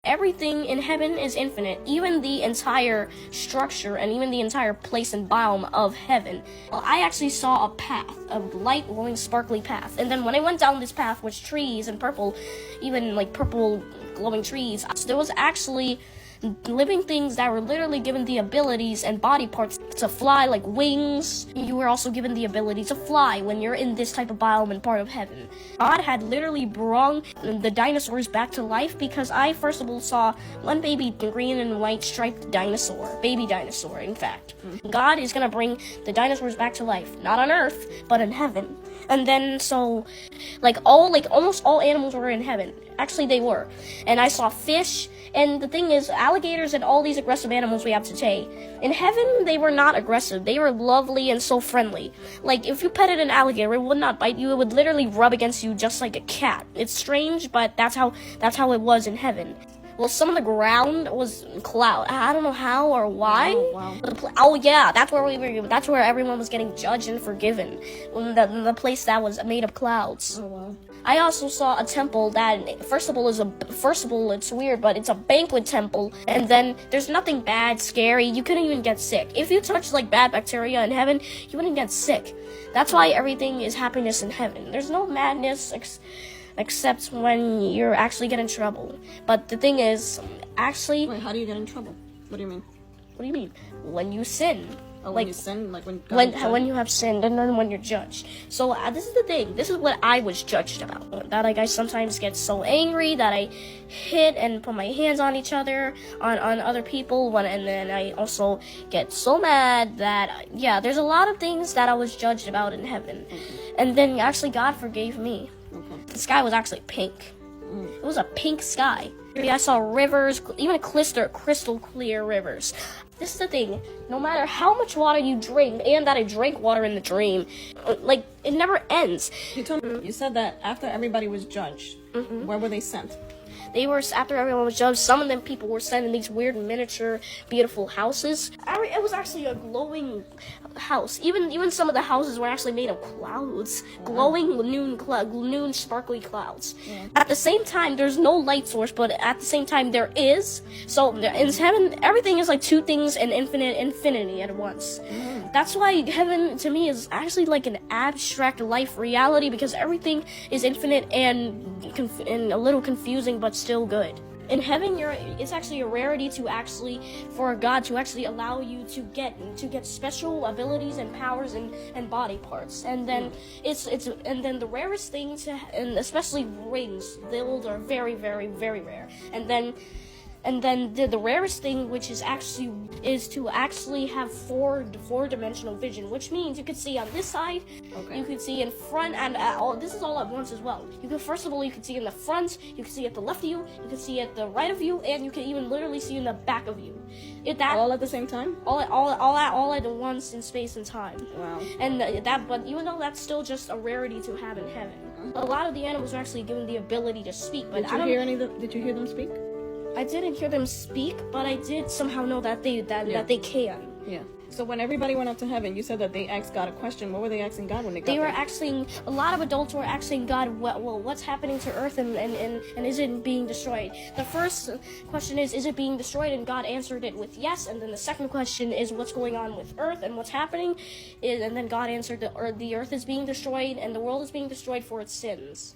Everything in heaven is infinite, even the entire structure and even the entire place and biome of heaven. Well, I actually saw a path, a light, glowing, sparkly path. And then when I went down this path with trees and purple, even like purple glowing trees, there was actually living things that were literally given the abilities and body parts to fly, like wings. You were also given the ability to fly when you're in this type of biome and part of heaven. God had literally brought the dinosaurs back to life because I first of all saw one baby green and white striped dinosaur, baby dinosaur in fact. God is gonna bring the dinosaurs back to life, not on Earth, but in heaven. And then so almost all animals were in heaven. Actually they were. And I saw fish, and the thing is, alligators and all these aggressive animals we have today, in heaven they were not aggressive. They were lovely and so friendly. Like if you petted an alligator, it would not bite you. It would literally rub against you just like a cat. It's strange, but that's how it was in heaven. Well, some of the ground was cloud. I don't know how or why. Oh, wow. Oh yeah, that's where everyone was getting judged and forgiven. The place that was made of clouds. Oh, wow. I also saw a temple that, first of all, it's weird, but it's a banquet temple. And then there's nothing bad, scary. You couldn't even get sick. If you touched like bad bacteria in heaven, you wouldn't get sick. That's why everything is happiness in heaven. There's no madness except when you're actually get in trouble. But the thing is, actually... Wait, how do you get in trouble? What do you mean? What do you mean? When you sin. Oh, when you sin? Like when when you have sinned, and then when you're judged. So this is the thing. This is what I was judged about. That I sometimes get so angry that I hit and put my hands on each other, on other people. And then I also get so mad that, yeah, there's a lot of things that I was judged about in heaven. Okay. And then actually God forgave me. Okay. The sky was actually pink. It was a pink sky. I saw rivers, even crystal clear rivers. This is the thing. No matter how much water you drink, and that I drank water in the dream, like, it never ends. You said that after everybody was judged, where were they sent? They were, after everyone was judged, some of them people were sent in these weird miniature, beautiful houses. It was actually a glowing house. Even some of the houses were actually made of clouds, glowing noon sparkly clouds. Yeah. At the same time, there's no light source, but at the same time there is. So in heaven, everything is like two things in infinity at once. That's why heaven to me is actually like an abstract life reality, because everything is infinite and a little confusing, but still good. In heaven, it's actually a rarity for God to actually allow you to get special abilities and powers and body parts. And then and then the rarest things, and especially rings, those are very, very, very rare. And then the rarest thing, which is to actually have four-dimensional vision, which means you could see on this side, you could see in front, and this is all at once as well. You can see in the front, you can see at the left of you, you can see at the right of you, and you can even literally see in the back of you. All at the same time? All at once in space and time. Wow. And but even though that's still just a rarity to have in heaven, a lot of the animals are actually given the ability to speak. But Did you hear them speak? I didn't hear them speak, but I did somehow know that they can. Yeah. So when everybody went up to heaven, you said that they asked God a question. What were they asking God when they got there? They were asking, a lot of adults were asking God, what's happening to Earth and is it being destroyed? The first question is it being destroyed? And God answered it with yes. And then the second question is what's going on with Earth and what's happening? And then God answered the Earth is being destroyed and the world is being destroyed for its sins.